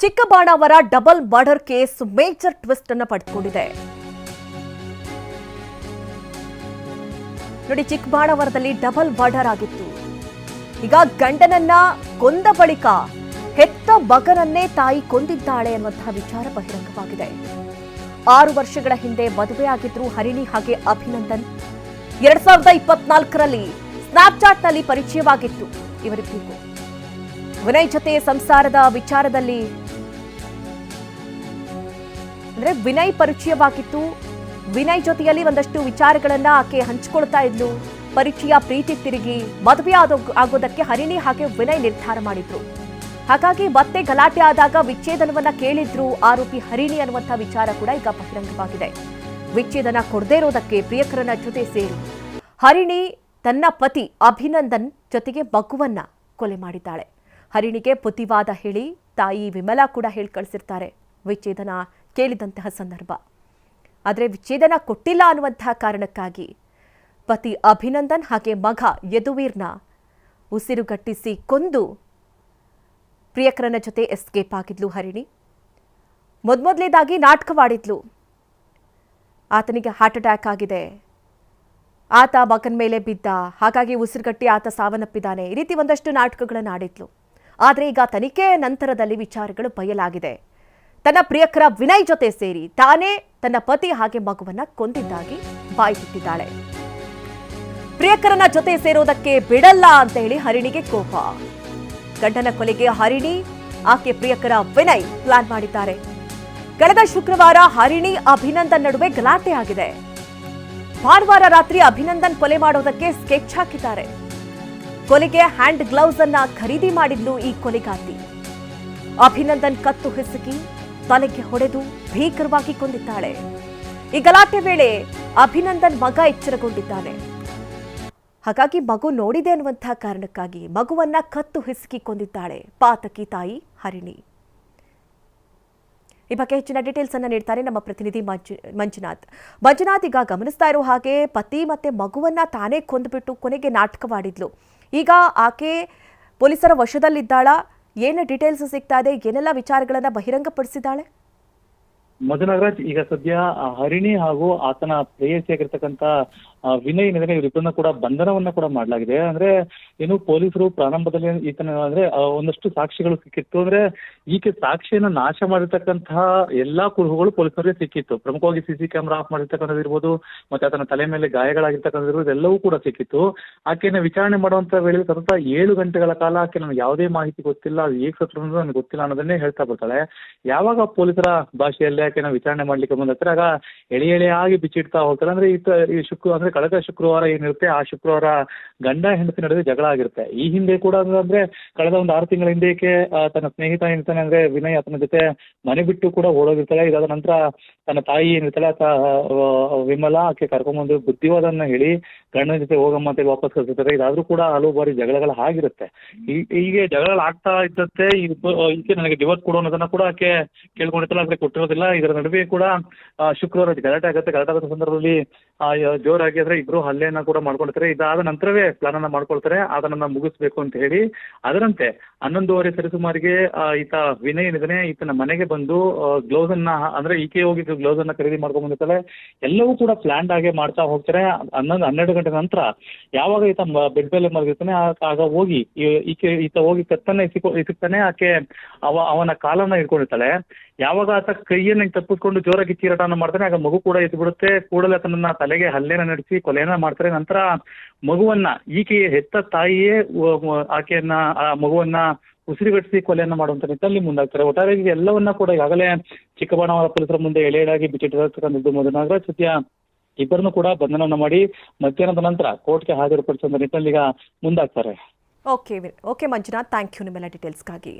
Chikkabanavara double murder case major twist ಅನ್ನು ಪಡೆದುಕೊಂಡಿದೆ. ನೋಡಿ, ಚಿಕ್ಕಬಾಣಾವರದಲ್ಲಿ ಡಬಲ್ ಮರ್ಡರ್ ಆಗಿತ್ತು. ಈಗ ಗಂಡನನ್ನ ಕೊಂದ ಬಳಿಕ ಹೆತ್ತ ಮಗನನ್ನೇ ತಾಯಿ ಕೊಂದಿದ್ದಾಳೆ ಅನ್ನುವಂತಹ ವಿಚಾರ ಬಹಿರಂಗವಾಗಿದೆ. 6 ವರ್ಷಗಳ ಹಿಂದೆ ಮದುವೆಯಾಗಿದ್ರು ಹರಿಣಿ ಹಾಗೆ ಅಭಿನಂದನ್. 2024ರಲ್ಲಿ ಸ್ನ್ಯಾಪ್ಚಾಟ್ನಲ್ಲಿ ಪರಿಚಯವಾಗಿತ್ತು ಇವರಿಬ್ಬರಿಗೂ. ವಿನಯ್ ಜೊತೆ ಸಂಸಾರದ ವಿಚಾರದಲ್ಲಿ ವಿನಯ್ ಪರಿಚಯವಾಗಿತ್ತು. ವಿನಯ್ ಜೊತೆಯಲ್ಲಿ ಒಂದಷ್ಟು ವಿಚಾರಗಳನ್ನ ಆಕೆ ಹಂಚಿಕೊಳ್ತಾ ಇದ್ಲು. ಪರಿಚಯ, ಪ್ರೀತಿ ತಿರುಗಿ ಮದುವೆ ಆಗೋದಕ್ಕೆ ಹರಿಣಿ ಹಾಗೆ ವಿನಯ್ ನಿರ್ಧಾರ ಮಾಡಿದ್ರು. ಹಾಗಾಗಿ ಮತ್ತೆ ಗಲಾಟೆ ಆದಾಗ ವಿಚ್ಛೇದನವನ್ನ ಕೇಳಿದ್ರು ಆರೋಪಿ ಹರಿಣಿ ಅನ್ನುವಂಥ ವಿಚಾರ ಕೂಡ ಈಗ ಬಹಿರಂಗವಾಗಿದೆ. ವಿಚ್ಛೇದನ ಕೊಡದೇ ಇರೋದಕ್ಕೆ ಪ್ರಿಯಕರನ ಜೊತೆ ಸೇರಿ ಹರಿಣಿ ತನ್ನ ಪತಿ ಅಭಿನಂದನ್ ಜೊತೆಗೆ ಮಗುವನ್ನ ಕೊಲೆ ಮಾಡಿದ್ದಾಳೆ. ಹರಿಣಿಗೆ ಪುತಿವಾದ ಹೇಳಿ ತಾಯಿ ವಿಮಲಾ ಕೂಡ ಹೇಳಿ ಕಳಿಸಿರ್ತಾರೆ ವಿಚ್ಛೇದನ ಕೇಳಿದಂತಹ ಸಂದರ್ಭ. ಆದರೆ ವಿಚ್ಛೇದನ ಕೊಟ್ಟಿಲ್ಲ ಅನ್ನುವಂತಹ ಕಾರಣಕ್ಕಾಗಿ ಪತಿ ಅಭಿನಂದನ್ ಹಾಗೆ ಮಗ ಯದುವೀರ್ನ ಉಸಿರುಗಟ್ಟಿಸಿ ಕೊಂದು ಪ್ರಿಯಕರನ ಜೊತೆ ಎಸ್ಕೇಪ್ ಆಗಿದ್ಲು ಹರಿಣಿ. ಮೊದಲೇದಾಗಿ ನಾಟಕವಾಡಿದ್ಲು. ಆತನಿಗೆ ಹಾರ್ಟ್ ಅಟ್ಯಾಕ್ ಆಗಿದೆ, ಆತ ಮಗನ ಮೇಲೆ ಬಿದ್ದ, ಹಾಗಾಗಿ ಉಸಿರುಗಟ್ಟಿ ಆತ ಸಾವನ್ನಪ್ಪಿದ್ದಾನೆ, ಈ ರೀತಿ ಒಂದಷ್ಟು ನಾಟಕಗಳನ್ನು ಆಡಿದ್ಲು. ಆದರೆ ಈಗ ತನಿಖೆ ನಂತರದಲ್ಲಿ ವಿಚಾರಗಳು ಬಯಲಾಗಿದೆ. ತನ್ನ ಪ್ರಿಯಕರ ವಿನಯ್ ಜೊತೆ ಸೇರಿ ತಾನೇ ತನ್ನ ಪತಿ ಹಾಗೆ ಮಗುವನ್ನ ಕೊಂದಿದ್ದಾಗಿ ಬಾಯಿ ಬಿಟ್ಟಿದ್ದಾಳೆ. ಪ್ರಿಯಕರನ ಜೊತೆ ಸೇರೋದಕ್ಕೆ ಬಿಡಲ್ಲ ಅಂತ ಹೇಳಿ ಹರಿಣಿಗೆ ಕೋಪ. ಗಂಡನ ಕೊಲೆಗೆ ಹರಿಣಿ ಆಕೆ ಪ್ರಿಯಕರ ವಿನಯ್ ಪ್ಲಾನ್ ಮಾಡಿದ್ದಾರೆ. ಕಳೆದ ಶುಕ್ರವಾರ ಹರಿಣಿ ಅಭಿನಂದನ್ ನಡುವೆ ಗಲಾಟೆ ಆಗಿದೆ. ಭಾನುವಾರ ರಾತ್ರಿ ಅಭಿನಂದನ್ ಕೊಲೆ ಮಾಡೋದಕ್ಕೆ ಸ್ಕೆಚ್ ಹಾಕಿದ್ದಾರೆ. ಕೊಲೆಗೆ ಹ್ಯಾಂಡ್ ಗ್ಲೌಸ್ ಅನ್ನ ಖರೀದಿ ಮಾಡಿದ್ಲು ಈ ಕೊಲೆಗಾತಿ. ಅಭಿನಂದನ್ ಕತ್ತು ಹಿಸುಕಿ ತಲೆಗೆ ಹೊಡೆದು ಭೀಕರವಾಗಿ ಕೊಂದಿದ್ದಾಳೆ. ಈ ಗಲಾಟೆ ವೇಳೆ ಅಭಿನಂದನ್ ಮಗ ಎಚ್ಚರಗೊಂಡಿದ್ದಾನೆ. ಹಾಗಾಗಿ ಮಗು ನೋಡಿದೆ ಅನ್ನುವಂತಹ ಕಾರಣಕ್ಕಾಗಿ ಮಗುವನ್ನ ಕತ್ತು ಹಿಸುಕಿ ಕೊಂದಿದ್ದಾಳೆ ಪಾತಕಿ ತಾಯಿ ಹರಿಣಿ. ಈ ಬಗ್ಗೆ ಹೆಚ್ಚಿನ ಡೀಟೇಲ್ಸ್ ಅನ್ನ ನೀಡ್ತಾರೆ ನಮ್ಮ ಪ್ರತಿನಿಧಿ ಮಂಜುನಾಥ್. ಈಗ ಗಮನಿಸ್ತಾ ಇರೋ ಹಾಗೆ ಪತಿ ಮತ್ತೆ ಮಗುವನ್ನ ತಾನೇ ಕೊಂದುಬಿಟ್ಟು ಕೊನೆಗೆ ನಾಟಕವಾಡಿದ್ಲು. ಈಗ ಆಕೆ ಪೊಲೀಸರ ವಶದಲ್ಲಿದ್ದಾಳ. ಏನು ಡೀಟೇಲ್ಸ್ ಸಿಗ್ತಾ ಇದೆ? ಏನೆಲ್ಲ ವಿಚಾರಗಳನ್ನ ಬಹಿರಂಗಪಡಿಸಿದ್ದಾಳೆ? ಮಧುನಾಗರಾಜ್, ಈಗ ಸದ್ಯ ಹರಿಣಿ ಹಾಗೂ ಆತನ ಪ್ರೇಯಸಿಯಾಗಿರ್ತಕ್ಕಂಥ ವಿನಯ್ ಏನಿದೆ ಇವರಿಬ್ಬರನ್ನ ಕೂಡ ಬಂಧನವನ್ನ ಕೂಡ ಮಾಡಲಾಗಿದೆ. ಅಂದ್ರೆ ಏನು ಪೊಲೀಸರು ಪ್ರಾರಂಭದಲ್ಲಿ ಈತನ ಅಂದ್ರೆ ಒಂದಷ್ಟು ಸಾಕ್ಷಿಗಳು ಸಿಕ್ಕಿತ್ತು. ಅಂದ್ರೆ ಈಕೆ ಸಾಕ್ಷಿಯನ್ನ ನಾಶ ಮಾಡಿರ್ತಕ್ಕಂತಹ ಎಲ್ಲಾ ಕುರುಹುಗಳು ಪೊಲೀಸರಿಗೆ ಸಿಕ್ಕಿತ್ತು. ಪ್ರಮುಖವಾಗಿ ಸಿಸಿ ಕ್ಯಾಮೆರಾ ಆಫ್ ಮಾಡಿರ್ತಕ್ಕಂಥದ್ದು ಇರ್ಬೋದು, ಮತ್ತೆ ಆತನ ತಲೆ ಮೇಲೆ ಗಾಯಗಳಾಗಿರ್ತಕ್ಕಂಥದ್ದು ಇರ್ಬೋದು, ಎಲ್ಲವೂ ಕೂಡ ಸಿಕ್ಕಿತ್ತು. ಆಕೆಯನ್ನ ವಿಚಾರಣೆ ಮಾಡುವಂತ ವೇಳೆ ಸತತ 7 ಗಂಟೆಗಳ ಕಾಲ ಆಕೆ ನನಗೆ ಯಾವುದೇ ಮಾಹಿತಿ ಗೊತ್ತಿಲ್ಲ, ಅದು ಹೇಗೆ ಸತ್ರು ಅನ್ನೋದು ನನಗೆ ಗೊತ್ತಿಲ್ಲ ಅನ್ನೋದನ್ನೇ ಹೇಳ್ತಾ ಬರ್ತಾಳೆ. ಯಾವಾಗ ಪೊಲೀಸರ ಭಾಷೆಯಲ್ಲಿ ಆಕೆನ ವಿಚಾರಣೆ ಮಾಡ್ಲಿಕ್ಕೆ ಬಂದತ್ರ ಆಗ ಎಳೆಯಾಗಿ ಬಿಚ್ಚಿಡ್ತಾ ಹೋಗ್ತಾರೆ. ಅಂದ್ರೆ ಅಂದ್ರೆ ಕಳೆದ ಶುಕ್ರವಾರ ಏನಿರುತ್ತೆ ಆ ಶುಕ್ರವಾರ ಗಂಡ ಹೆಂಡತಿ ನಡುವೆ ಜಗಳ ಆಗಿರುತ್ತೆ. ಈ ಹಿಂದೆ ಕೂಡ ಅಂದ್ರೆ ಕಳೆದ ಒಂದು 6 ತಿಂಗಳ ಹಿಂದೆಕ್ಕೆ ತನ್ನ ಸ್ನೇಹಿತ ಏನಿರ್ತಾನೆ ಅಂದ್ರೆ ವಿನಯ್ ಆತನ ಜೊತೆ ಮನೆ ಬಿಟ್ಟು ಕೂಡ ಓಡೋಗಿರ್ತಾಳೆ. ಇದಾದ ನಂತರ ತನ್ನ ತಾಯಿ ಏನಿರ್ತಾಳೆ ವಿಮಲಾ ಆಕೆ ಕರ್ಕೊಂಡ್ಬಂದು ಬುದ್ಧಿವಾದನ್ನ ಹೇಳಿ ಗಂಡನ ಜೊತೆ ಹೋಗಮ್ಮ ಅಂತ ವಾಪಸ್ ಕಳಿಸಿರ್ತಾರೆ. ಇದಾದ್ರೂ ಕೂಡ ಹಲವು ಬಾರಿ ಜಗಳಗಳು ಆಗಿರುತ್ತೆ. ಹೀಗೆ ಜಗಳಗಳು ಆಗ್ತಾ ಇದ್ದತ್ತೆ ಈಕೆ ನನಗೆ ಡಿವೋರ್ಸ್ ಕೊಡು ಅನ್ನೋದನ್ನ ಕೂಡ ಆಕೆ ಕೇಳ್ಕೊಂಡಿರ್ತಾಳೆ, ಆದ್ರೆ ಕೊಟ್ಟಿರೋದಿಲ್ಲ. ಇದರ ನಡುವೆ ಕೂಡ ಶುಕ್ರವಾರ ಗಲಾಟೆ ಆಗುತ್ತೆ. ಗಲಾಟೆ ಆಗೋ ಸಂದರ್ಭದಲ್ಲಿ ಜೋರಾಗಿ ಅಂದ್ರೆ ಇಬ್ರು ಹಲ್ಲೆಯನ್ನ ಕೂಡ ಮಾಡ್ಕೊಳ್ತಾರೆ. ಇದಾದ ನಂತರವೇ ಪ್ಲಾನ್ ಅನ್ನ ಮಾಡ್ಕೊಳ್ತಾರೆ ಅದನ್ನ ಮುಗಿಸ್ಬೇಕು ಅಂತ ಹೇಳಿ. ಅದರಂತೆ 11:30 ಸರಿಸುಮಾರಿಗೆ ಈತ ವಿನಯ್ ಏನಿದ್ದಾನೆ ಈತನ ಮನೆಗೆ ಬಂದು ಗ್ಲೌಸ್ ಅನ್ನ ಅಂದ್ರೆ ಈಕೆ ಹೋಗಿ ಗ್ಲೌಸ್ ಅನ್ನ ಖರೀದಿ ಮಾಡ್ಕೊಂಡ್ ಬಂದಿರ್ತಾಳೆ. ಎಲ್ಲವೂ ಕೂಡ ಪ್ಲಾನ್ ಆಗಿ ಮಾಡ್ತಾ ಹೋಗ್ತಾರೆ. 12 ಗಂಟೆ ನಂತರ ಯಾವಾಗ ಈತ ಬೆಡ್ ಮೇಲೆ ಮಲಗಿರ್ತಾನೆ ಆಗ ಹೋಗಿ ಈತ ಹೋಗಿ ಕತ್ತನ್ನ ಇಸಿಕ್ತಾನೆ. ಆಕೆ ಅವನ ಕಾಲನ್ನ ಇಟ್ಕೊಂಡಿರ್ತಾಳೆ. ಯಾವಾಗ ಆತ ಕೈಯನ್ನ ತಪ್ಪಿಸ್ಕೊಂಡು ಜೋರಾಗಿ ಚೀರಾಟನ ಮಾಡ್ತಾನೆ ಆಗ ಮಗು ಕೂಡ ಎದ್ದು ಬಿಡುತ್ತೆ. ಕೂಡಲೇ ತನ್ನ ತಲೆಗೆ ಹಲ್ಲೆನ ನಡೆಸಿ ಕೊಲೆಯನ್ನ ಮಾಡ್ತಾರೆ. ನಂತರ ಮಗುವನ್ನ ಈಕೆಯ ಹೆತ್ತ ತಾಯಿಯೇ ಆಕೆಯನ್ನ ಆ ಮಗುವನ್ನ ಉಸಿರುಗಟ್ಟಿಸಿ ಕೊಲೆಯನ್ನ ಮಾಡುವಂತ ನಿಟ್ಟಿನಲ್ಲಿ ಮುಂದಾಗ್ತಾರೆ. ಒಟ್ಟಾರೆ ಎಲ್ಲವನ್ನ ಕೂಡ ಈಗಾಗಲೇ ಚಿಕ್ಕಬಾಣಾವರ ಪೊಲೀಸರ ಮುಂದೆ ಎಳೆಯಾಗಿ ಬಿಚ್ಚಿಟ್ಟಿರತಕ್ಕಂಥದ್ದು ಮಧುನಾಗರಾಜ್. ಸದ್ಯ ಇಬ್ಬರನ್ನು ಕೂಡ ಬಂಧನವನ್ನ ಮಾಡಿ ಮಧ್ಯಾಹ್ನದ ನಂತರ ಕೋರ್ಟ್ಗೆ ಹಾಜರುಪಡಿಸುವ ನಿಟ್ಟಿನಲ್ಲಿ ಈಗ ಮುಂದಾಗ್ತಾರೆ. ಓಕೆ ಮಂಜುನಾಥ್, ಥ್ಯಾಂಕ್ ಯು ನಿಮ್ಮೆಲ್ಲ ಡೀಟೇಲ್ಸ್ಗಾಗಿ.